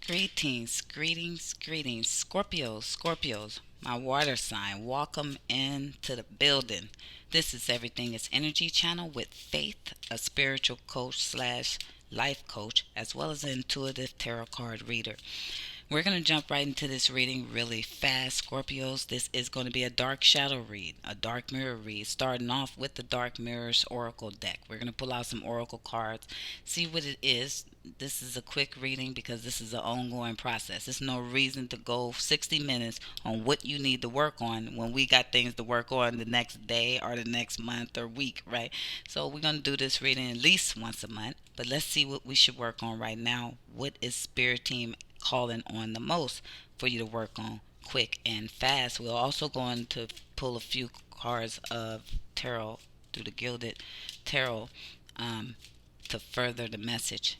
Greetings, Scorpios, my water sign. Welcome into the building. This is Everything is Energy channel with Faith, a spiritual coach slash life coach, as well as an intuitive tarot card reader. We're going to jump right into this reading really fast, Scorpios. This is going to be a dark shadow read, a dark mirror read, starting off with the Dark Mirrors Oracle deck. We're going to pull out some Oracle cards, see what it is. This is a quick reading because this is an ongoing process. There's no reason to go 60 minutes on what you need to work on when we got things to work on the next day or the next month or week, right? So we're going to do this reading at least once a month. But let's see what we should work on right now. What is Spirit Team calling on the most for you to work on quick and fast? We're also going to pull a few cards of tarot through the Gilded Tarot to further the message.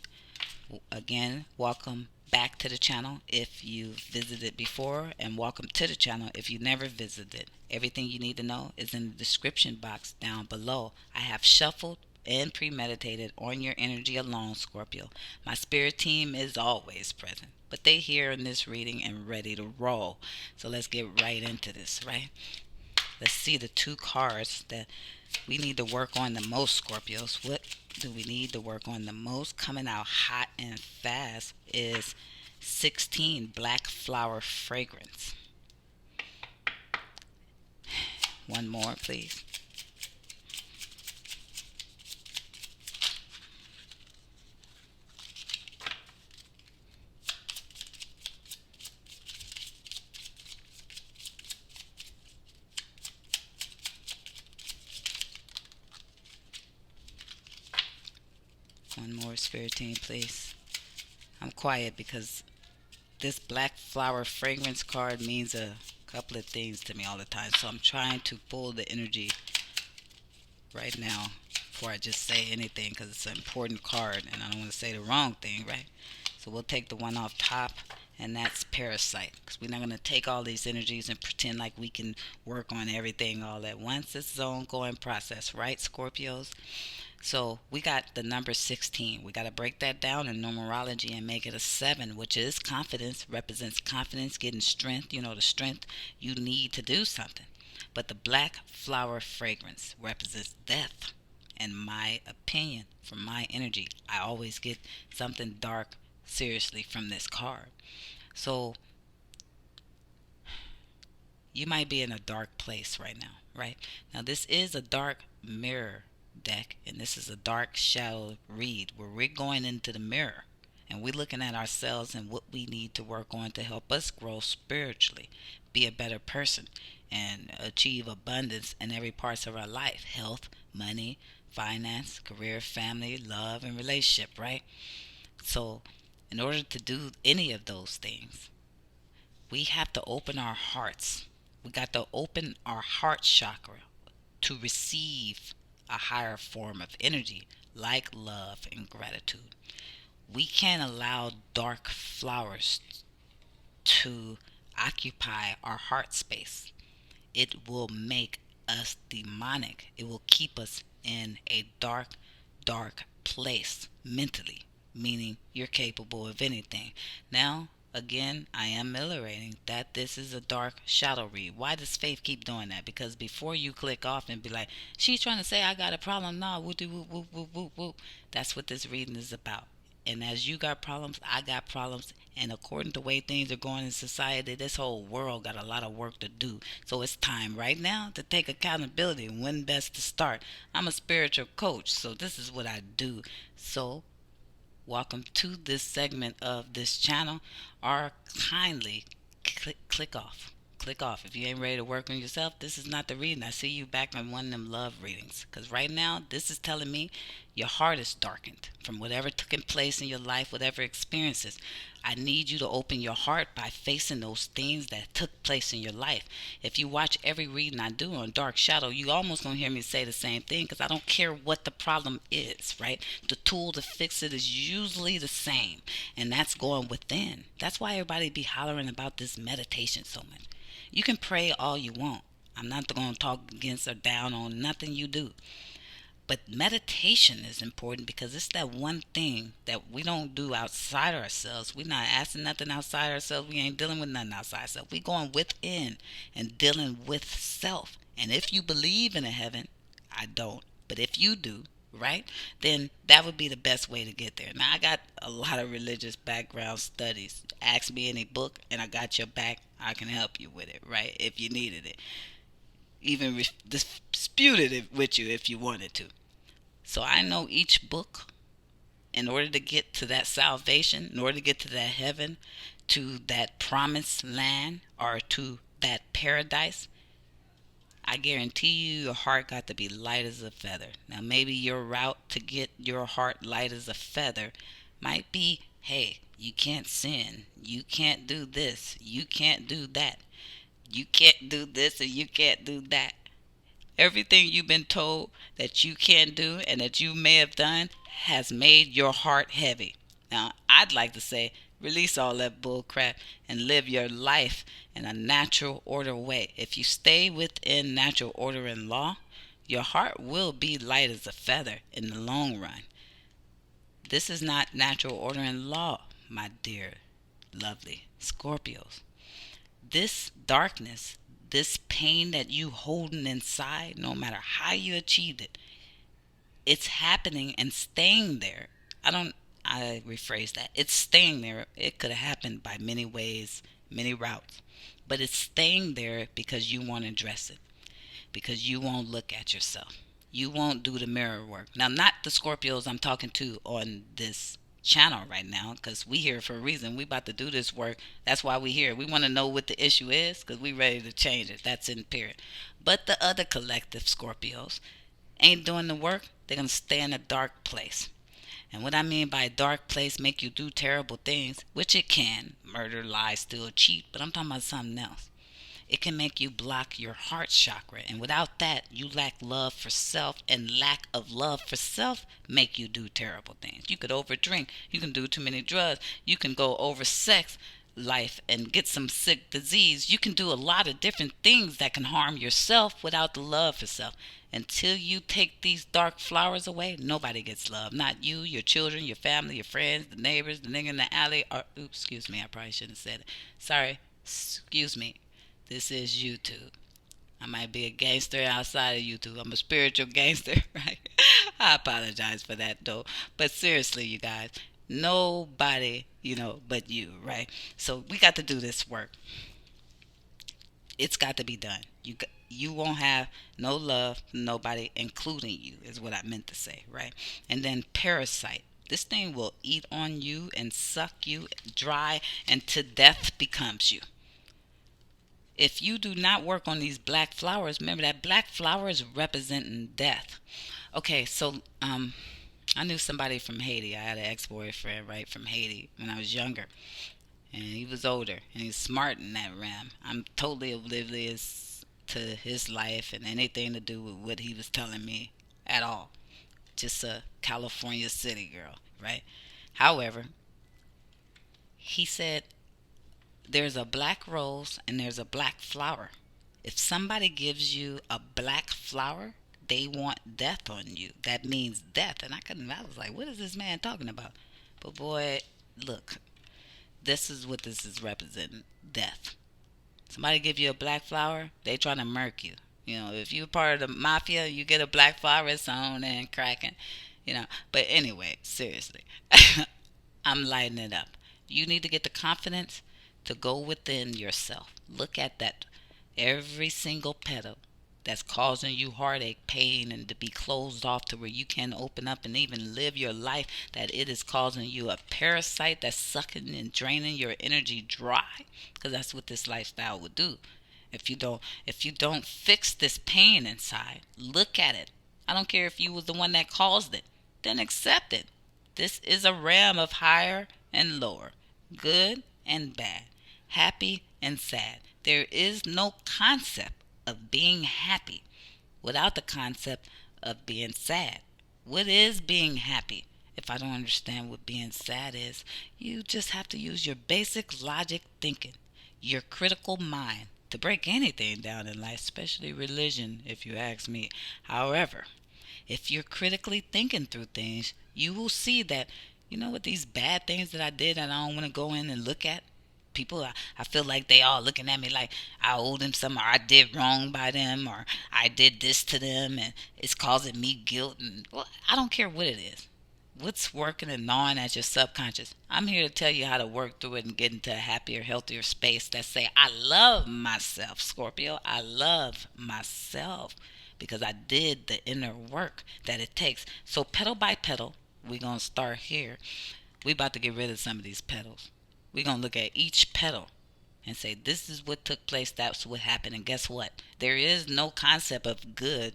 Again, welcome back to the channel if you've visited before, and welcome to the channel if you never visited. Everything you need to know is in the description box down below. I have shuffled and premeditated on your energy alone, Scorpio. My spirit team is always present, but they here in this reading and ready to roll. So let's get right into this, right? Let's see the two cards that we need to work on the most, Scorpios. What do we need to work on the most? Coming out hot and fast is 16, Black Flower Fragrance. One more, please. One more, Spirit Team, please. I'm quiet because this Black Flower Fragrance card means a couple of things to me all the time. So I'm trying to pull the energy right now before I just say anything, because it's an important card and I don't want to say the wrong thing, right? So we'll take the one off top, and that's Parasite, because we're not going to take all these energies and pretend like we can work on everything all at once. This is an ongoing process, right, Scorpios? So we got the number 16. We got to break that down in numerology and make it a 7, which is confidence, represents confidence, getting strength, the strength you need to do something. But the Black Flower Fragrance represents death. In my opinion, from my energy, I always get something dark seriously from this card. So you might be in a dark place right now, right? Now this is a dark mirror deck, and this is a dark shadow read where we're going into the mirror and we're looking at ourselves and what we need to work on to help us grow spiritually, be a better person, and achieve abundance in every parts of our life: health, money, finance, career, family, love, and relationship, right? So in order to do any of those things, we have to open our hearts. We got to open our heart chakra to receive a higher form of energy like love and gratitude. We can't allow dark flowers to occupy our heart space. It will make us demonic. It will keep us in a dark place mentally, meaning you're capable of anything. Now, again, I am illustrating that this is a dark shadow read. Why does Faith keep doing that? Because before you click off and be like, she's trying to say I got a problem. No, woo woo woo woo woo woo. That's what this reading is about. And as you got problems, I got problems. And according to the way things are going in society, this whole world got a lot of work to do. So it's time right now to take accountability and when best to start. I'm a spiritual coach, so this is what I do. So welcome to this segment of this channel. Or kindly click off. Click off. If you ain't ready to work on yourself, this is not the reading. I see you back on one of them love readings. Because right now, this is telling me your heart is darkened from whatever took in place in your life, whatever experiences. I need you to open your heart by facing those things that took place in your life. If you watch every reading I do on Dark Shadow, you almost gonna hear me say the same thing, because I don't care what the problem is, right? The tool to fix it is usually the same, and that's going within. That's why everybody be hollering about this meditation so much. You can pray all you want. I'm not going to talk against or down on nothing you do. But meditation is important because it's that one thing that we don't do outside ourselves. We're not asking nothing outside ourselves. We ain't dealing with nothing outside ourselves. We going within and dealing with self. And if you believe in a heaven, I don't. But if you do, right, then that would be the best way to get there. Now, I got a lot of religious background studies. Ask me any book, and I got your back. I can help you with it, right, if you needed it. Even disputed it with you if you wanted to. So I know each book, in order to get to that salvation, in order to get to that heaven, to that promised land, or to that paradise, I guarantee you your heart got to be light as a feather. Now, maybe your route to get your heart light as a feather might be, hey, you can't sin. You can't do this. You can't do that. You can't do this and you can't do that. Everything you've been told that you can't do and that you may have done has made your heart heavy. Now, I'd like to say, release all that bull crap and live your life in a natural order way. If you stay within natural order and law, your heart will be light as a feather in the long run. This is not natural order and law, my dear, lovely Scorpios. This darkness, this pain that you holding inside, no matter how you achieved it, it's happening and staying there. I rephrase that. It's staying there. It could have happened by many ways, many routes. But it's staying there because you won't address it. Because you won't look at yourself. You won't do the mirror work. Now, not the Scorpios I'm talking to on this channel right now, because we here for a reason. We about to do this work. That's why we here. We want to know what the issue is because we ready to change it. That's in period. But the other collective Scorpios ain't doing the work. They're going to stay in a dark place. And what I mean by dark place, make you do terrible things, which it can. Murder, lie, steal, cheat. But I'm talking about something else. It can make you block your heart chakra. And without that, you lack love for self. And lack of love for self make you do terrible things. You could overdrink. You can do too many drugs. You can go over sex life and get some sick disease. You can do a lot of different things that can harm yourself without the love for self. Until you take these dark flowers away, nobody gets love. Not you, your children, your family, your friends, the neighbors, the nigga in the alley. Or, oops, excuse me, I probably shouldn't have said it. Sorry, excuse me. This is YouTube. I might be a gangster outside of YouTube. I'm a spiritual gangster, right? I apologize for that, though. But seriously, you guys, nobody, but you, right? So we got to do this work. It's got to be done. You won't have no love for nobody, including you, is what I meant to say, right? And then Parasite. This thing will eat on you and suck you dry until death becomes you. If you do not work on these black flowers, remember that black flower is representing death. Okay, so I knew somebody from Haiti. I had an ex-boyfriend, right, from Haiti when I was younger. And he was older, and he's smart in that realm. I'm totally oblivious to his life and anything to do with what he was telling me at all. Just a California city girl, right? However, he said there's a black rose and there's a black flower. If somebody gives you a black flower, they want death on you. That means death. And I was like, what is this man talking about? But boy, look, this is what this is representing, death. Somebody give you a black flower, they trying to murk you. If you're part of the mafia, you get a black flower, it's on and cracking. But anyway, seriously, I'm lighting it up. You need to get the confidence to go within yourself. Look at that. Every single petal that's causing you heartache, pain, and to be closed off to where you can't open up and even live your life, that it is causing you a parasite that's sucking and draining your energy dry. Because that's what this lifestyle would do. If you don't fix this pain inside, look at it. I don't care if you was the one that caused it. Then accept it. This is a realm of higher and lower, good and bad, happy and sad. There is no concept of being happy without the concept of being sad. What is being happy? If I don't understand what being sad is, you just have to use your basic logic thinking, your critical mind to break anything down in life, especially religion, if you ask me. However, If you're critically thinking through things, you will see that, you know what, these bad things that I did that I don't want to go in and look at. People, I feel like they all looking at me like I owe them something, or I did wrong by them, or I did this to them, and it's causing me guilt. And well, I don't care what it is. What's working and gnawing at your subconscious? I'm here to tell you how to work through it and get into a happier, healthier space that say, I love myself, Scorpio. I love myself because I did the inner work that it takes. So petal by petal, we're going to start here. We about to get rid of some of these petals. We're going to look at each petal and say, this is what took place, that's what happened. And guess what? There is no concept of good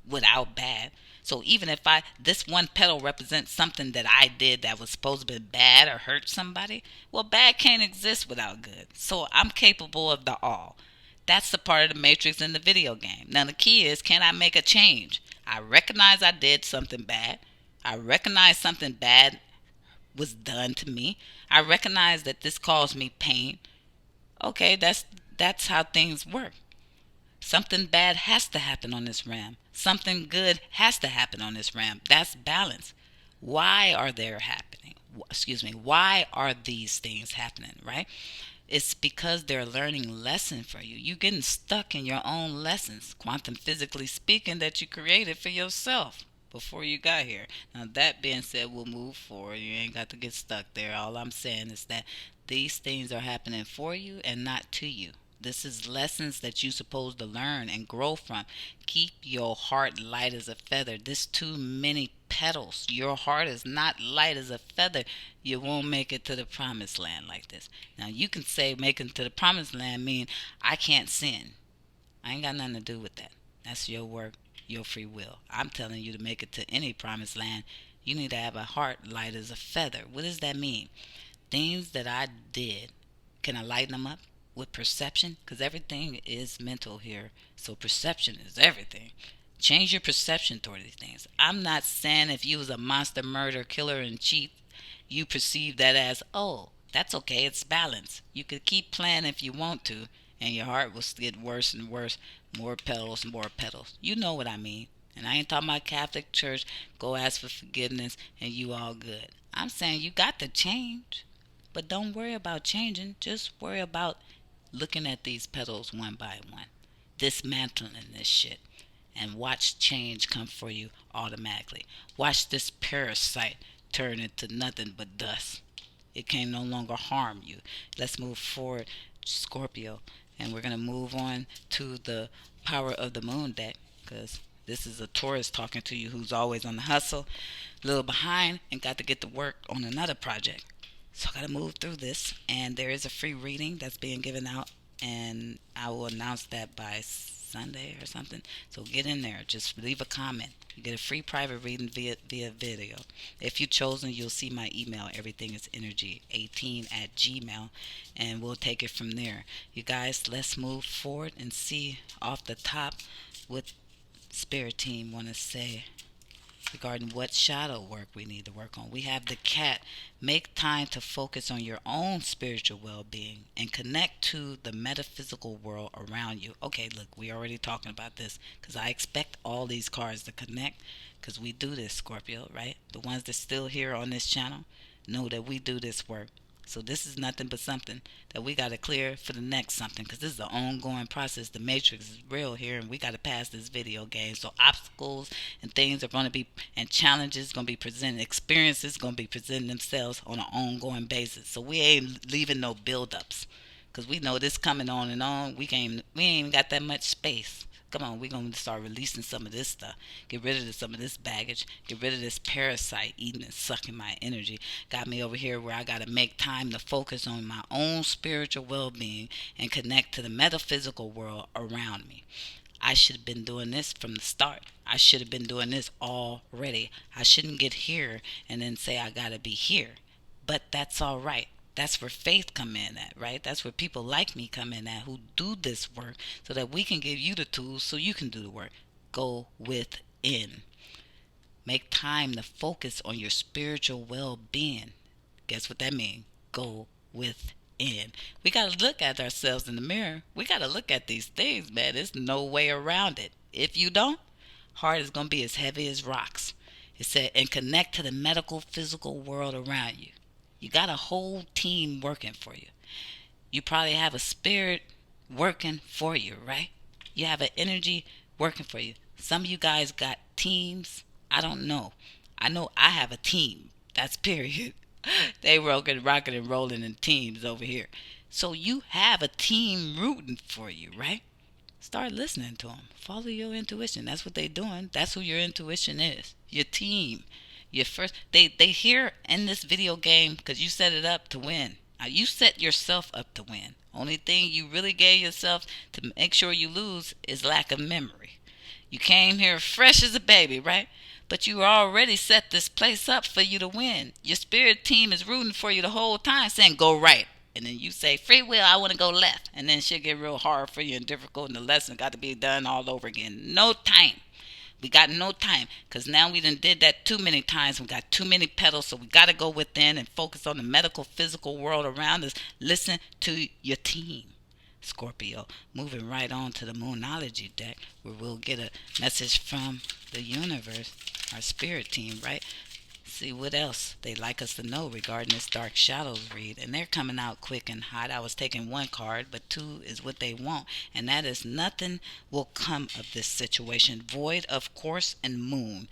without bad. So even if this one petal represents something that I did that was supposed to be bad or hurt somebody, well, bad can't exist without good. So I'm capable of the all. That's the part of the matrix in the video game. Now the key is, can I make a change? I recognize I did something bad. I recognize something bad was done to me. I recognize that this caused me pain. Okay, that's how things work. Something bad has to happen on this ram. Something good has to happen on this ram. That's balance. Why are they happening? Excuse me. Why are these things happening, right? It's because they're learning lesson for you. You're getting stuck in your own lessons, quantum physically speaking, that you created for yourself before you got here. Now, that being said, we'll move forward. You ain't got to get stuck there. All I'm saying is that these things are happening for you and not to you. This is lessons that you're supposed to learn and grow from. Keep your heart light as a feather. This too many petals. Your heart is not light as a feather. You won't make it to the promised land like this. Now you can say making to the promised land mean I can't sin. I ain't got nothing to do with that. That's your work, your free will. I'm telling you to make it to any promised land, you need to have a heart light as a feather. What does that mean? Things that I did, can I lighten them up with perception? Because everything is mental here. So perception is everything. Change your perception toward these things. I'm not saying if you was a monster murder killer and cheat, you perceive that as, oh, that's okay, it's balance. You could keep playing if you want to, and your heart will get worse and worse. More petals, more petals. You know what I mean. And I ain't talking about Catholic Church, go ask for forgiveness and you all good. I'm saying you got to change. But don't worry about changing. Just worry about looking at these petals one by one, dismantling this shit, and watch change come for you automatically. Watch this parasite turn into nothing but dust. It can no longer harm you. Let's move forward, Scorpio, and we're going to move on to the power of the moon deck, because this is a Taurus talking to you who's always on the hustle, a little behind, and got to get to work on another project. So I got to move through this, and there is a free reading that's being given out, and I will announce that by Sunday or something. So get in there, just leave a comment. You get a free private reading via video. If you've chosen, you'll see my email, EverythingIsenergy18@gmail, and we'll take it from there. You guys, let's move forward and see off the top what Spirit Team want to say regarding what shadow work we need to work on. We have the cat. Make time to focus on your own spiritual well-being and connect to the metaphysical world around you. Okay, look, we already talking about this because I expect all these cards to connect, because we do this, Scorpio, right? The ones that's still here on this channel know that we do this work. So this is nothing but something that we got to clear for the next something, because this is an ongoing process. The matrix is real here, and we got to pass this video game. So obstacles and things are going to be, and challenges going to be presented, experiences going to be presenting themselves on an ongoing basis. So we ain't leaving no build-ups, because we know this coming on and on. We ain't even got that much space. Come on, we're going to start releasing some of this stuff. Get rid of some of this baggage. Get rid of this parasite eating and sucking my energy. Got me over here where I got to make time to focus on my own spiritual well-being and connect to the metaphysical world around me. I should have been doing this from the start. I should have been doing this already. I shouldn't get here and then say I got to be here. But that's all right. That's where faith come in at, right? That's where people like me come in at, who do this work, so that we can give you the tools so you can do the work. Go within. Make time to focus on your spiritual well-being. Guess what that means? Go within. We got to look at ourselves in the mirror. We got to look at these things, man. There's no way around it. If you don't, Heart is going to be as heavy as rocks. It said, and connect to the medical, physical world around you. You got a whole team working for you. You probably have a spirit working for you, right? You have an energy working for you. Some of you guys got teams. I don't know. I know I have a team. That's period. They rocking, rocking, and rolling in teams over here. So you have a team rooting for you, right? Start listening to them. Follow your intuition. That's what they're doing. That's who your intuition is. Your team. Your first. They hear in this video game because you set it up to win. Now you set yourself up to win. Only thing you really gave yourself to make sure you lose is lack of memory. You came here fresh as a baby, right? But you already set this place up for you to win. Your spirit team is rooting for you the whole time, saying go right. And then you say, free will, I want to go left. And then shit get real hard for you and difficult, and the lesson got to be done all over again. No time. We got no time because now we done did that too many times. We got too many pedals, so we got to go within and focus on the medical, physical world around us. Listen to your team. Scorpio, moving right on to the Moonology deck where we'll get a message from the universe, our spirit team, right? See what else they'd like us to know regarding this Dark Shadows read. And they're coming out quick and hot. I was taking one card, but two is what they want. And that is nothing will come of this situation. Void, of course, and moon.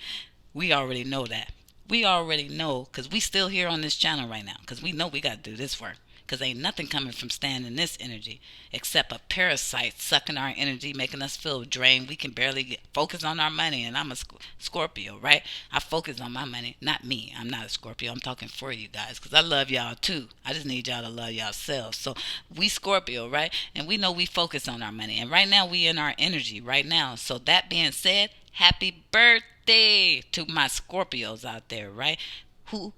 We already know that. We already know because we still here on this channel right now because we know we got to do this work. Because ain't nothing coming from staying in this energy except a parasite sucking our energy, making us feel drained. We can barely focus on our money. And I'm a Scorpio, right? I focus on my money. Not me. I'm not a Scorpio. I'm talking for you guys because I love y'all too. I just need y'all to love yourselves. So we Scorpio, right? And we know we focus on our money. And right now we in our energy right now. So that being said, happy birthday to my Scorpios out there, right? Who,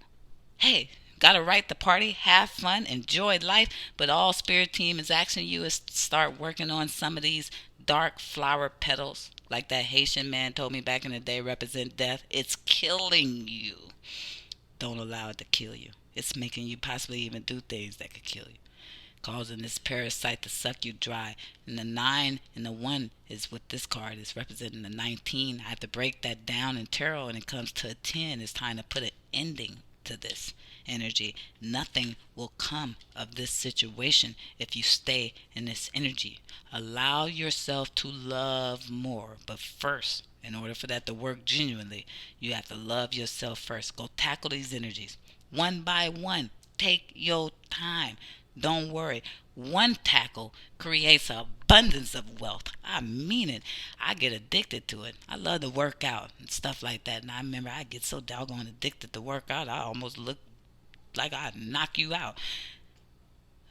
hey, got a right to party, have fun, enjoy life, but all spirit team is asking you is start working on some of these dark flower petals, like that Haitian man told me back in the day, represent death. It's killing you. Don't allow it to kill you. It's making you possibly even do things that could kill you, causing this parasite to suck you dry. And the 9 and the 1 is what this card is representing. The 19, I have to break that down in tarot, and it comes to a 10. It's time to put an ending to this energy. Nothing will come of this situation if you stay in this energy. Allow yourself to love more, but first, in order for that to work genuinely, you have to love yourself first. Go tackle these energies one by one. Take your time. Don't worry. One tackle creates an abundance of wealth. I mean it. I get addicted to it. I love to work out and stuff like that. And I remember I get so doggone addicted to work out, I almost look like I'd knock you out.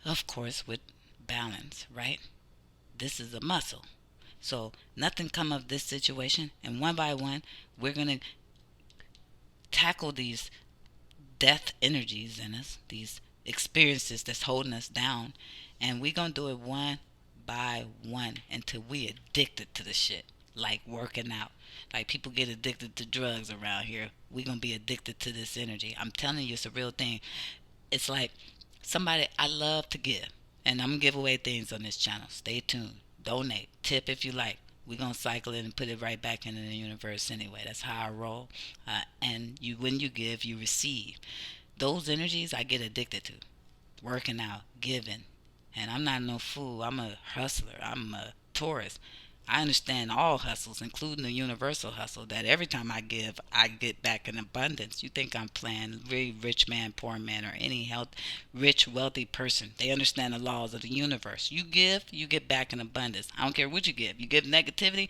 Of course, with balance, right? This is a muscle. So nothing come of this situation. And one by one, we're going to tackle these death energies in us, these experiences that's holding us down, and we're gonna do it one by one until we addicted to the shit, like working out, like people get addicted to drugs around here. We're gonna be addicted to this energy. I'm telling you, it's a real thing. It's like somebody, I love to give, and I'm gonna give away things on this channel. Stay tuned. Donate, tip if you like. We're gonna cycle it and put it right back into the universe anyway. That's how I roll. And you, when you give, you receive. Those energies I get addicted to. Working out, giving. And I'm not no fool. I'm a hustler. I'm a Taurus. I understand all hustles, including the universal hustle, that every time I give, I get back in abundance. You think I'm playing really rich man, poor man, or any health, rich, wealthy person. They understand the laws of the universe. You give, you get back in abundance. I don't care what you give. You give negativity,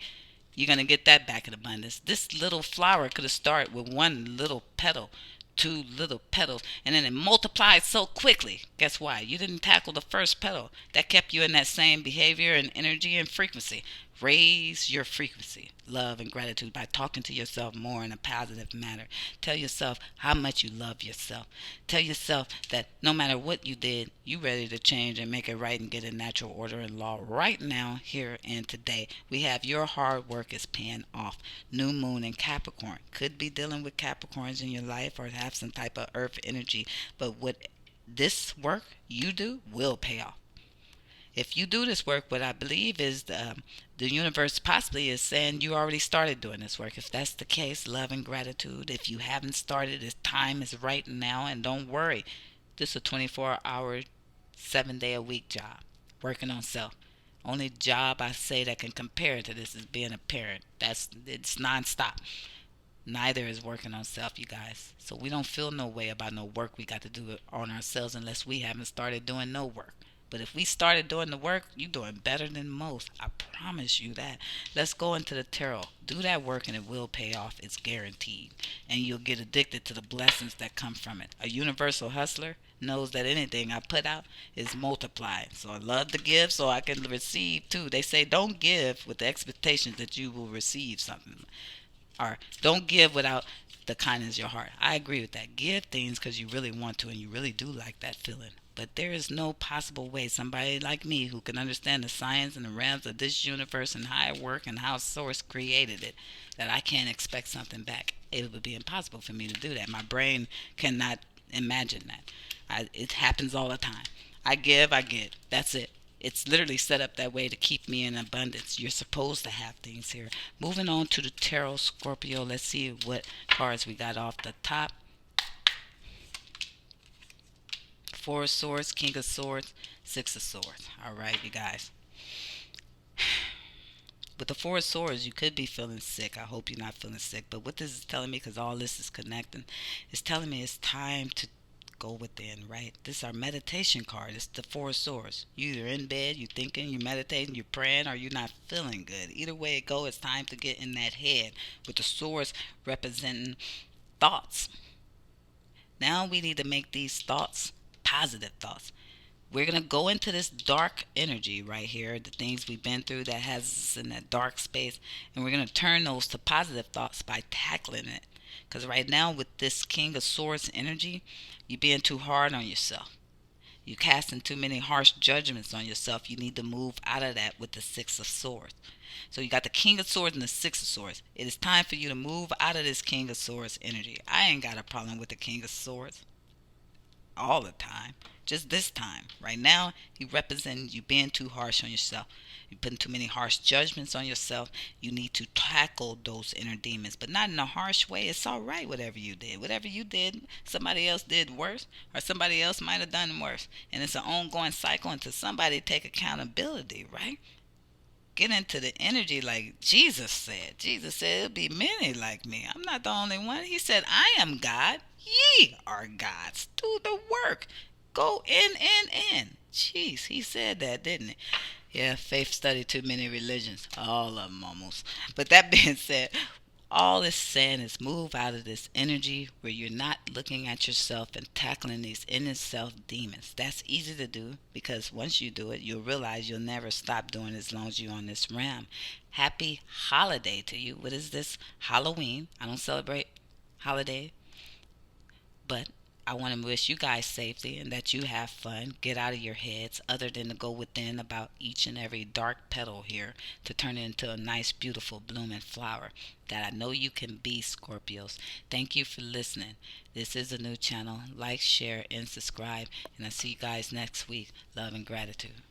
you're going to get that back in abundance. This little flower could have started with one little petal, two little petals, and then it multiplied so quickly. Guess why? You didn't tackle the first petal. That kept you in that same behavior and energy and frequency. Raise your frequency, love and gratitude, by talking to yourself more in a positive manner. Tell yourself how much you love yourself. Tell yourself that no matter what you did, you ready to change and make it right and get in natural order and law right now, here and today. We have your hard work is paying off. New moon in Capricorn. Could be dealing with Capricorns in your life or have some type of earth energy. But what this work you do will pay off. If you do this work, what I believe is the universe possibly is saying you already started doing this work. If that's the case, love and gratitude. If you haven't started, the time is right now, and don't worry. This is a 24-hour, 7-day a week job, working on self. Only job I say that can compare to this is being a parent. It's nonstop. Neither is working on self, you guys. So we don't feel no way about no work we got to do on ourselves unless we haven't started doing no work. But if we started doing the work, you're doing better than most. I promise you that. Let's go into the tarot. Do that work and it will pay off. It's guaranteed. And you'll get addicted to the blessings that come from it. A universal hustler knows that anything I put out is multiplied. So I love to give so I can receive too. They say don't give with the expectation that you will receive something, or don't give without the kindness of your heart. I agree with that. Give things because you really want to and you really do like that feeling. But there is no possible way somebody like me who can understand the science and the realms of this universe and how it works and how Source created it that I can't expect something back. It would be impossible for me to do that. My brain cannot imagine that. It happens all the time. I give, I get. That's it. It's literally set up that way to keep me in abundance. You're supposed to have things here. Moving on to the tarot, Scorpio. Let's see what cards we got off the top. Four of Swords, King of Swords, Six of Swords. All right, you guys. With the Four of Swords, you could be feeling sick. I hope you're not feeling sick. But what this is telling me, because all this is connecting, it's telling me it's time to go within, right? This is our meditation card. It's the Four of Swords. You either in bed, you thinking, you meditating, you praying, or you're not feeling good. Either way it go, it's time to get in that head with the swords representing thoughts. Now we need to make these thoughts positive thoughts. We're going to go into this dark energy right here, the things we've been through that has us in that dark space, and we're going to turn those to positive thoughts by tackling it. Because right now, with this King of Swords energy, you're being too hard on yourself. You're casting too many harsh judgments on yourself. You need to move out of that with the Six of Swords. So you got the King of Swords and the Six of Swords. It is time for you to move out of this King of Swords energy. I ain't got a problem with the King of Swords all the time. Just this time. Right now, he represents you being too harsh on yourself. You're putting too many harsh judgments on yourself. You need to tackle those inner demons, but not in a harsh way. It's all right, whatever you did. Whatever you did, somebody else did worse, or somebody else might have done worse. And it's an ongoing cycle until somebody take accountability, right? Get into the energy like Jesus said. Jesus said, it'll be many like me. I'm not the only one. He said, I am God. Ye are gods. Do the work. Go in. Jeez, he said that, didn't he? Yeah, faith studied too many religions. All of them almost. But that being said, all it's saying is move out of this energy where you're not looking at yourself and tackling these inner self demons. That's easy to do because once you do it, you'll realize you'll never stop doing it as long as you're on this realm. Happy holiday to you. What is this? Halloween. I don't celebrate holiday, but I want to wish you guys safety and that you have fun. Get out of your heads, other than to go within about each and every dark petal here to turn it into a nice, beautiful blooming flower that I know you can be, Scorpios. Thank you for listening. This is a new channel. Like, share, and subscribe. And I'll see you guys next week. Love and gratitude.